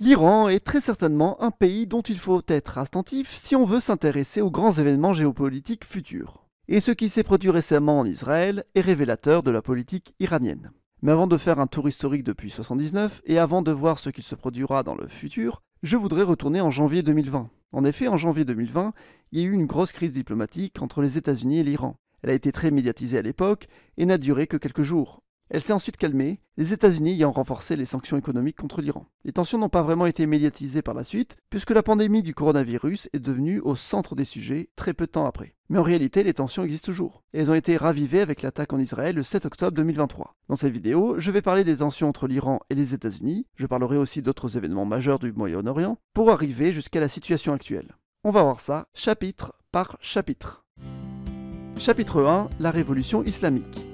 L'Iran est très certainement un pays dont il faut être attentif si on veut s'intéresser aux grands événements géopolitiques futurs. Et ce qui s'est produit récemment en Israël est révélateur de la politique iranienne. Mais avant de faire un tour historique depuis 1979 et avant de voir ce qu'il se produira dans le futur, je voudrais retourner en janvier 2020. En effet, en janvier 2020, il y a eu une grosse crise diplomatique entre les États-Unis et l'Iran. Elle a été très médiatisée à l'époque et n'a duré que quelques jours. Elle s'est ensuite calmée, les États-Unis ayant renforcé les sanctions économiques contre l'Iran. Les tensions n'ont pas vraiment été médiatisées par la suite, puisque la pandémie du coronavirus est devenue au centre des sujets très peu de temps après. Mais en réalité, les tensions existent toujours, et elles ont été ravivées avec l'attaque en Israël le 7 octobre 2023. Dans cette vidéo, je vais parler des tensions entre l'Iran et les États-Unis, je parlerai aussi d'autres événements majeurs du Moyen-Orient, pour arriver jusqu'à la situation actuelle. On va voir ça chapitre par chapitre. Chapitre 1, la révolution islamique.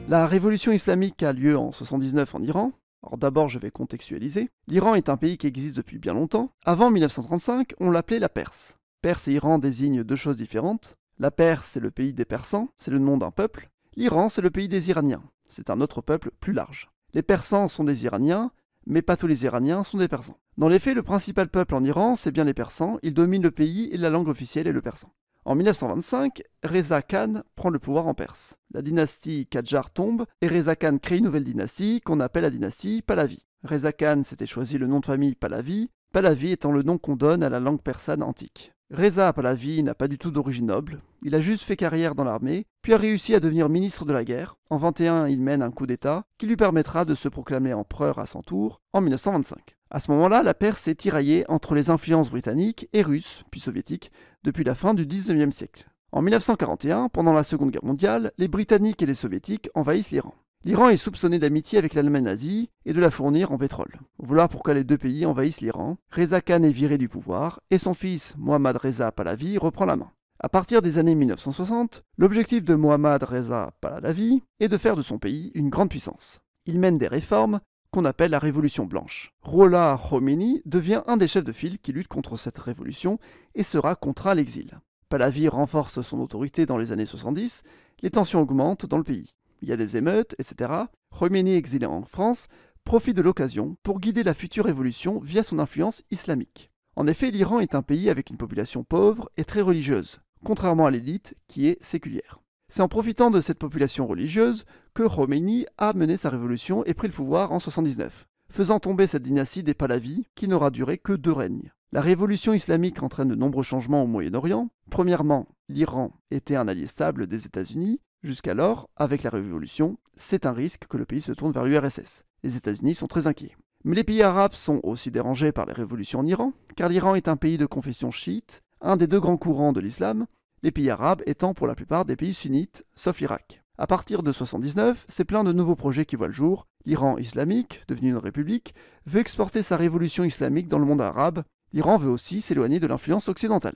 La révolution islamique a lieu en 79 en Iran. Alors d'abord, je vais contextualiser. L'Iran est un pays qui existe depuis bien longtemps. Avant 1935, on l'appelait la Perse. Perse et Iran désignent deux choses différentes. La Perse, c'est le pays des Persans, c'est le nom d'un peuple. L'Iran, c'est le pays des Iraniens. C'est un autre peuple plus large. Les Persans sont des Iraniens, mais pas tous les Iraniens sont des Persans. Dans les faits, le principal peuple en Iran, c'est bien les Persans. Ils dominent le pays et la langue officielle est le persan. En 1925, Reza Khan prend le pouvoir en Perse. La dynastie Kadjar tombe et Reza Khan crée une nouvelle dynastie qu'on appelle la dynastie Pahlavi. Reza Khan s'était choisi le nom de famille Pahlavi, Pahlavi étant le nom qu'on donne à la langue persane antique. Reza Pahlavi n'a pas du tout d'origine noble, il a juste fait carrière dans l'armée, puis a réussi à devenir ministre de la guerre. En 21, il mène un coup d'État qui lui permettra de se proclamer empereur à son tour en 1925. À ce moment-là, la Perse est tiraillée entre les influences britanniques et russes, puis soviétiques, depuis la fin du XIXe siècle. En 1941, pendant la Seconde Guerre mondiale, les Britanniques et les Soviétiques envahissent l'Iran. L'Iran est soupçonné d'amitié avec l'Allemagne nazie et de la fournir en pétrole. Voilà pourquoi les deux pays envahissent l'Iran. Reza Khan est viré du pouvoir et son fils, Mohammad Reza Pahlavi, reprend la main. À partir des années 1960, l'objectif de Mohammad Reza Pahlavi est de faire de son pays une grande puissance. Il mène des réformes qu'on appelle la Révolution blanche. Rollah Khomeini devient un des chefs de file qui lutte contre cette révolution et sera contraint à l'exil. Pahlavi renforce son autorité dans les années 70, les tensions augmentent dans le pays. Il y a des émeutes, etc. Khomeini, exilé en France, profite de l'occasion pour guider la future révolution via son influence islamique. En effet, l'Iran est un pays avec une population pauvre et très religieuse, contrairement à l'élite qui est séculière. C'est en profitant de cette population religieuse que Khomeini a mené sa révolution et pris le pouvoir en 79, faisant tomber cette dynastie des Pahlavis qui n'aura duré que 2 règnes. La révolution islamique entraîne de nombreux changements au Moyen-Orient. Premièrement, l'Iran était un allié stable des États-Unis. Jusqu'alors, avec la révolution, c'est un risque que le pays se tourne vers l'URSS. Les États-Unis sont très inquiets. Mais les pays arabes sont aussi dérangés par les révolutions en Iran, car l'Iran est un pays de confession chiite, un des deux grands courants de l'islam, les pays arabes étant pour la plupart des pays sunnites, sauf l'Irak. À partir de 1979, c'est plein de nouveaux projets qui voient le jour. L'Iran islamique, devenu une république, veut exporter sa révolution islamique dans le monde arabe. L'Iran veut aussi s'éloigner de l'influence occidentale.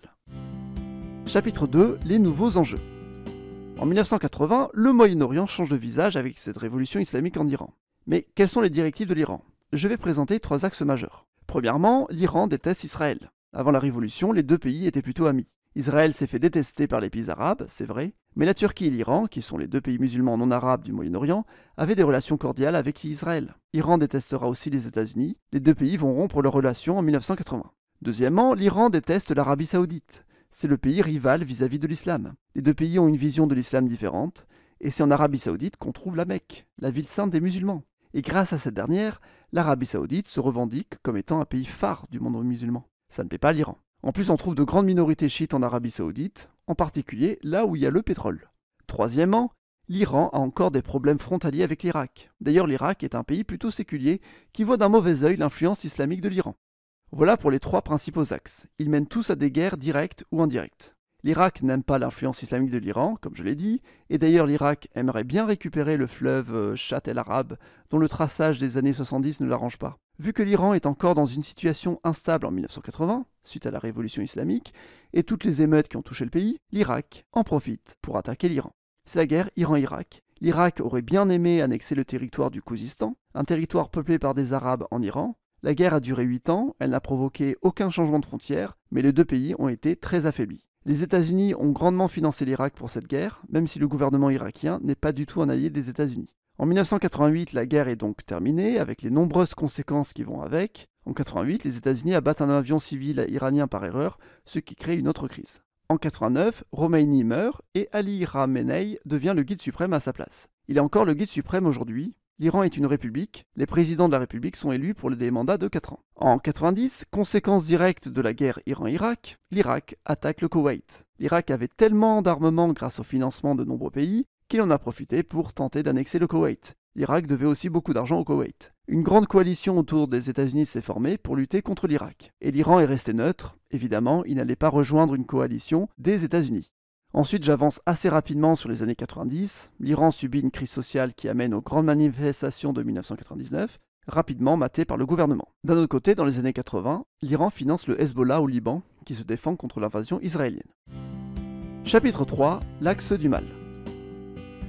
Chapitre 2, les nouveaux enjeux. En 1980, le Moyen-Orient change de visage avec cette révolution islamique en Iran. Mais quelles sont les directives de l'Iran? Je vais présenter 3 axes majeurs. Premièrement, l'Iran déteste Israël. Avant la révolution, les deux pays étaient plutôt amis. Israël s'est fait détester par les pays arabes, c'est vrai, mais la Turquie et l'Iran, qui sont les deux pays musulmans non arabes du Moyen-Orient, avaient des relations cordiales avec Israël. L'Iran détestera aussi les États-Unis, les deux pays vont rompre leurs relations en 1980. Deuxièmement, l'Iran déteste l'Arabie Saoudite. C'est le pays rival vis-à-vis de l'islam. Les deux pays ont une vision de l'islam différente, et c'est en Arabie Saoudite qu'on trouve la Mecque, la ville sainte des musulmans. Et grâce à cette dernière, l'Arabie Saoudite se revendique comme étant un pays phare du monde musulman. Ça ne plaît pas à l'Iran. En plus, on trouve de grandes minorités chiites en Arabie Saoudite, en particulier là où il y a le pétrole. Troisièmement, l'Iran a encore des problèmes frontaliers avec l'Irak. D'ailleurs, l'Irak est un pays plutôt séculier qui voit d'un mauvais œil l'influence islamique de l'Iran. Voilà pour les 3 principaux axes. Ils mènent tous à des guerres directes ou indirectes. L'Irak n'aime pas l'influence islamique de l'Iran, comme je l'ai dit, et d'ailleurs l'Irak aimerait bien récupérer le fleuve Chat el-Arab, dont le traçage des années 70 ne l'arrange pas. Vu que l'Iran est encore dans une situation instable en 1980, suite à la révolution islamique, et toutes les émeutes qui ont touché le pays, l'Irak en profite pour attaquer l'Iran. C'est la guerre Iran-Irak. L'Irak aurait bien aimé annexer le territoire du Khouzistan, un territoire peuplé par des Arabes en Iran. La guerre a duré 8 ans, elle n'a provoqué aucun changement de frontières, mais les deux pays ont été très affaiblis. Les États-Unis ont grandement financé l'Irak pour cette guerre, même si le gouvernement irakien n'est pas du tout un allié des États-Unis. En 1988, la guerre est donc terminée, avec les nombreuses conséquences qui vont avec. En 88, les États-Unis abattent un avion civil iranien par erreur, ce qui crée une autre crise. En 89, Khomeini meurt et Ali Khamenei devient le guide suprême à sa place. Il est encore le guide suprême aujourd'hui. L'Iran est une république, les présidents de la république sont élus pour des mandats de 4 ans. En 90, conséquence directe de la guerre Iran-Irak, l'Irak attaque le Koweït. L'Irak avait tellement d'armement grâce au financement de nombreux pays qu'il en a profité pour tenter d'annexer le Koweït. L'Irak devait aussi beaucoup d'argent au Koweït. Une grande coalition autour des États-Unis s'est formée pour lutter contre l'Irak. Et l'Iran est resté neutre, évidemment, il n'allait pas rejoindre une coalition des États-Unis. Ensuite, j'avance assez rapidement sur les années 90. L'Iran subit une crise sociale qui amène aux grandes manifestations de 1999, rapidement matées par le gouvernement. D'un autre côté, dans les années 80, l'Iran finance le Hezbollah au Liban, qui se défend contre l'invasion israélienne. Chapitre 3. L'axe du mal.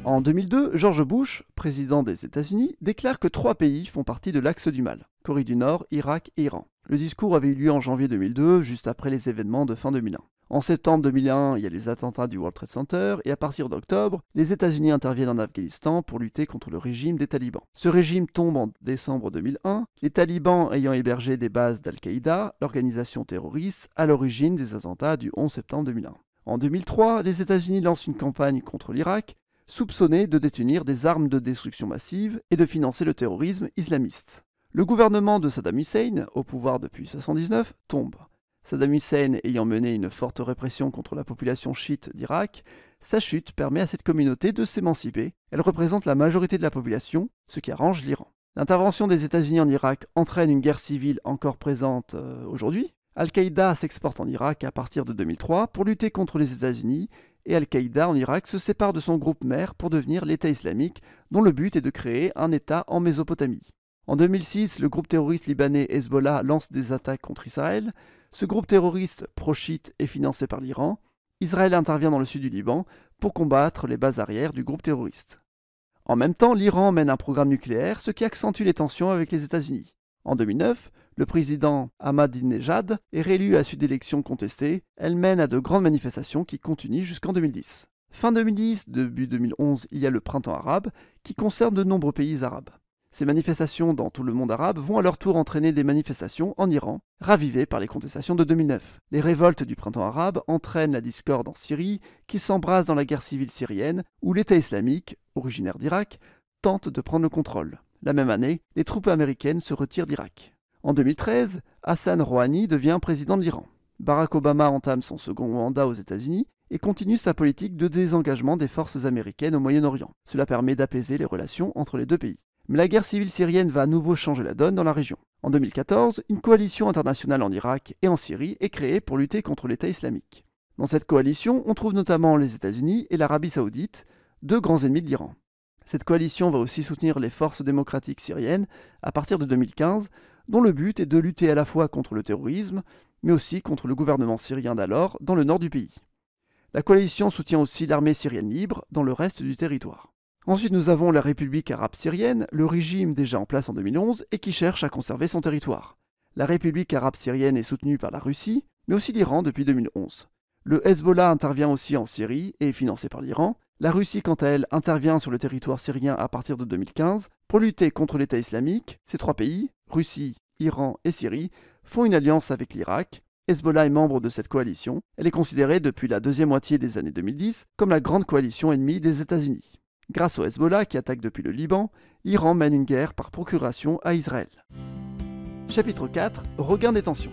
En 2002, George Bush, président des États-Unis, déclare que 3 pays font partie de l'axe du mal, Corée du Nord, Irak et Iran. Le discours avait eu lieu en janvier 2002, juste après les événements de fin 2001. En septembre 2001, il y a les attentats du World Trade Center, et à partir d'octobre, les États-Unis interviennent en Afghanistan pour lutter contre le régime des talibans. Ce régime tombe en décembre 2001, les talibans ayant hébergé des bases d'Al-Qaïda, l'organisation terroriste à l'origine des attentats du 11 septembre 2001. En 2003, les États-Unis lancent une campagne contre l'Irak, soupçonné de détenir des armes de destruction massive et de financer le terrorisme islamiste. Le gouvernement de Saddam Hussein, au pouvoir depuis 1979, tombe. Saddam Hussein ayant mené une forte répression contre la population chiite d'Irak, sa chute permet à cette communauté de s'émanciper. Elle représente la majorité de la population, ce qui arrange l'Iran. L'intervention des États-Unis en Irak entraîne une guerre civile encore présente aujourd'hui. Al-Qaïda s'exporte en Irak à partir de 2003 pour lutter contre les États-Unis et Al-Qaïda en Irak se sépare de son groupe mère pour devenir l'État islamique, dont le but est de créer un État en Mésopotamie. En 2006, le groupe terroriste libanais Hezbollah lance des attaques contre Israël. Ce groupe terroriste pro-chiite est financé par l'Iran. Israël intervient dans le sud du Liban pour combattre les bases arrières du groupe terroriste. En même temps, l'Iran mène un programme nucléaire, ce qui accentue les tensions avec les États-Unis. En 2009, le président Ahmadinejad est réélu à la suite d'élections contestées. Elle mène à de grandes manifestations qui continuent jusqu'en 2010. Fin 2010, début 2011, il y a le printemps arabe qui concerne de nombreux pays arabes. Ces manifestations dans tout le monde arabe vont à leur tour entraîner des manifestations en Iran, ravivées par les contestations de 2009. Les révoltes du printemps arabe entraînent la discorde en Syrie, qui s'embrase dans la guerre civile syrienne, où l'État islamique, originaire d'Irak, tente de prendre le contrôle. La même année, les troupes américaines se retirent d'Irak. En 2013, Hassan Rouhani devient président de l'Iran. Barack Obama entame son second mandat aux États-Unis et continue sa politique de désengagement des forces américaines au Moyen-Orient. Cela permet d'apaiser les relations entre les deux pays. Mais la guerre civile syrienne va à nouveau changer la donne dans la région. En 2014, une coalition internationale en Irak et en Syrie est créée pour lutter contre l'État islamique. Dans cette coalition, on trouve notamment les États-Unis et l'Arabie saoudite, deux grands ennemis de l'Iran. Cette coalition va aussi soutenir les forces démocratiques syriennes à partir de 2015, dont le but est de lutter à la fois contre le terrorisme, mais aussi contre le gouvernement syrien d'alors dans le nord du pays. La coalition soutient aussi l'armée syrienne libre dans le reste du territoire. Ensuite, nous avons la République arabe syrienne, le régime déjà en place en 2011 et qui cherche à conserver son territoire. La République arabe syrienne est soutenue par la Russie, mais aussi l'Iran depuis 2011. Le Hezbollah intervient aussi en Syrie et est financé par l'Iran. La Russie, quant à elle, intervient sur le territoire syrien à partir de 2015 pour lutter contre l'État islamique. Ces 3 pays, Russie, Iran et Syrie, font une alliance avec l'Irak. Hezbollah est membre de cette coalition. Elle est considérée depuis la deuxième moitié des années 2010 comme la grande coalition ennemie des États-Unis. Grâce au Hezbollah qui attaque depuis le Liban, l'Iran mène une guerre par procuration à Israël. Chapitre 4. Regain des tensions.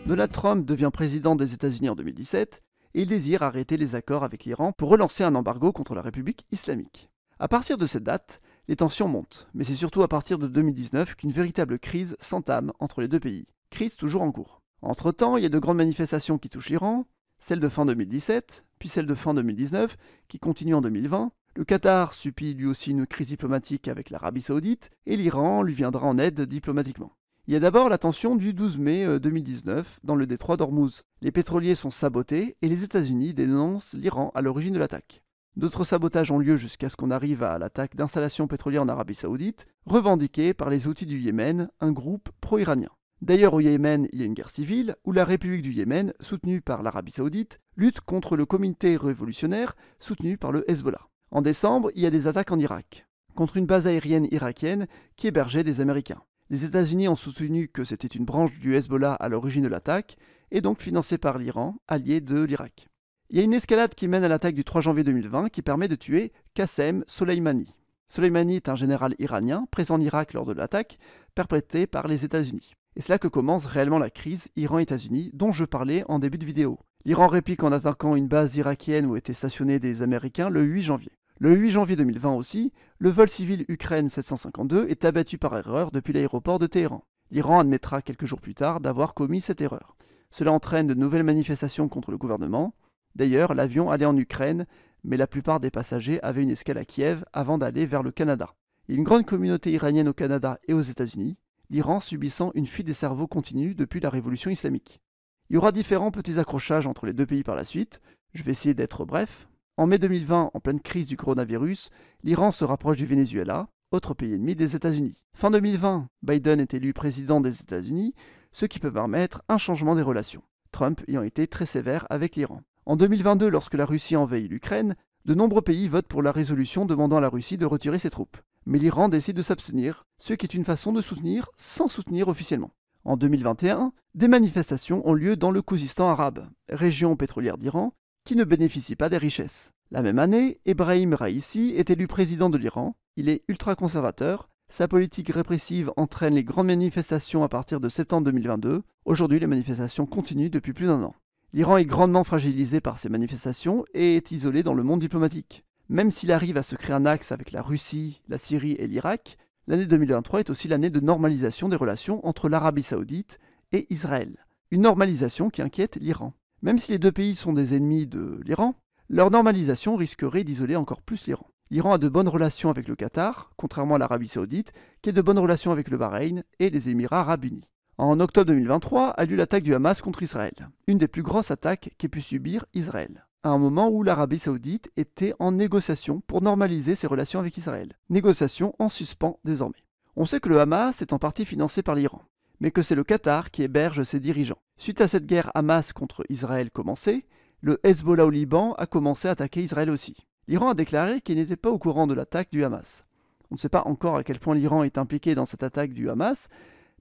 Donald Trump devient président des États-Unis en 2017 et il désire arrêter les accords avec l'Iran pour relancer un embargo contre la République islamique. À partir de cette date, les tensions montent, mais c'est surtout à partir de 2019 qu'une véritable crise s'entame entre les deux pays. Crise toujours en cours. Entre-temps, il y a de grandes manifestations qui touchent l'Iran, celle de fin 2017, puis celle de fin 2019, qui continue en 2020. Le Qatar subit lui aussi une crise diplomatique avec l'Arabie saoudite, et l'Iran lui viendra en aide diplomatiquement. Il y a d'abord la tension du 12 mai 2019 dans le détroit d'Ormuz. Les pétroliers sont sabotés et les États-Unis dénoncent l'Iran à l'origine de l'attaque. D'autres sabotages ont lieu jusqu'à ce qu'on arrive à l'attaque d'installations pétrolières en Arabie saoudite, revendiquée par les Houthis du Yémen, un groupe pro-iranien. D'ailleurs, au Yémen, il y a une guerre civile où la République du Yémen, soutenue par l'Arabie saoudite, lutte contre le comité révolutionnaire soutenu par le Hezbollah. En décembre, il y a des attaques en Irak, contre une base aérienne irakienne qui hébergeait des Américains. Les États-Unis ont soutenu que c'était une branche du Hezbollah à l'origine de l'attaque, et donc financée par l'Iran, allié de l'Irak. Il y a une escalade qui mène à l'attaque du 3 janvier 2020 qui permet de tuer Qassem Soleimani. Soleimani est un général iranien présent en Irak lors de l'attaque perpétrée par les États-Unis. Et c'est là que commence réellement la crise Iran-États-Unis dont je parlais en début de vidéo. L'Iran réplique en attaquant une base irakienne où étaient stationnés des Américains le 8 janvier. Le 8 janvier 2020 aussi, le vol civil Ukraine 752 est abattu par erreur depuis l'aéroport de Téhéran. L'Iran admettra quelques jours plus tard d'avoir commis cette erreur. Cela entraîne de nouvelles manifestations contre le gouvernement. D'ailleurs, l'avion allait en Ukraine, mais la plupart des passagers avaient une escale à Kiev avant d'aller vers le Canada. Il y a une grande communauté iranienne au Canada et aux États-Unis, l'Iran subissant une fuite des cerveaux continue depuis la révolution islamique. Il y aura différents petits accrochages entre les deux pays par la suite, je vais essayer d'être bref. En mai 2020, en pleine crise du coronavirus, l'Iran se rapproche du Venezuela, autre pays ennemi des États-Unis. Fin 2020, Biden est élu président des États-Unis, ce qui peut permettre un changement des relations, Trump ayant été très sévère avec l'Iran. En 2022, lorsque la Russie envahit l'Ukraine, de nombreux pays votent pour la résolution demandant à la Russie de retirer ses troupes. Mais l'Iran décide de s'abstenir, ce qui est une façon de soutenir sans soutenir officiellement. En 2021, des manifestations ont lieu dans le Khouzistan arabe, région pétrolière d'Iran, qui ne bénéficie pas des richesses. La même année, Ebrahim Raïssi est élu président de l'Iran. Il est ultra-conservateur. Sa politique répressive entraîne les grandes manifestations à partir de septembre 2022. Aujourd'hui, les manifestations continuent depuis plus d'1 an. L'Iran est grandement fragilisé par ces manifestations et est isolé dans le monde diplomatique. Même s'il arrive à se créer un axe avec la Russie, la Syrie et l'Irak, l'année 2023 est aussi l'année de normalisation des relations entre l'Arabie Saoudite et Israël. Une normalisation qui inquiète l'Iran. Même si les deux pays sont des ennemis de l'Iran, leur normalisation risquerait d'isoler encore plus l'Iran. L'Iran a de bonnes relations avec le Qatar, contrairement à l'Arabie Saoudite, qui a de bonnes relations avec le Bahreïn et les Émirats Arabes Unis. En octobre 2023 a lieu l'attaque du Hamas contre Israël, une des plus grosses attaques qu'ait pu subir Israël, à un moment où l'Arabie Saoudite était en négociation pour normaliser ses relations avec Israël. Négociation en suspens désormais. On sait que le Hamas est en partie financé par l'Iran, mais que c'est le Qatar qui héberge ses dirigeants. Suite à cette guerre Hamas contre Israël commencée, le Hezbollah au Liban a commencé à attaquer Israël aussi. L'Iran a déclaré qu'il n'était pas au courant de l'attaque du Hamas. On ne sait pas encore à quel point l'Iran est impliqué dans cette attaque du Hamas,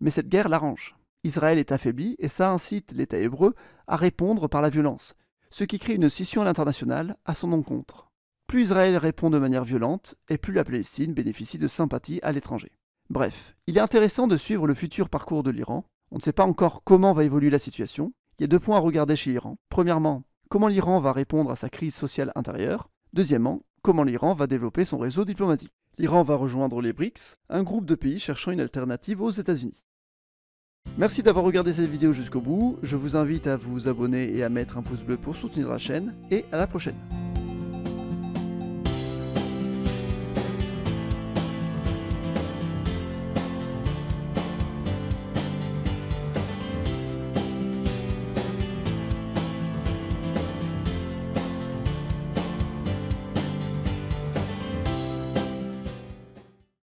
mais cette guerre l'arrange. Israël est affaibli et ça incite l'État hébreu à répondre par la violence, ce qui crée une scission à l'international à son encontre. Plus Israël répond de manière violente, et plus la Palestine bénéficie de sympathie à l'étranger. Bref, il est intéressant de suivre le futur parcours de l'Iran. On ne sait pas encore comment va évoluer la situation. Il y a 2 points à regarder chez l'Iran. Premièrement, comment l'Iran va répondre à sa crise sociale intérieure. Deuxièmement, comment l'Iran va développer son réseau diplomatique. L'Iran va rejoindre les BRICS, un groupe de pays cherchant une alternative aux États-Unis. Merci d'avoir regardé cette vidéo jusqu'au bout, je vous invite à vous abonner et à mettre un pouce bleu pour soutenir la chaîne, et à la prochaine.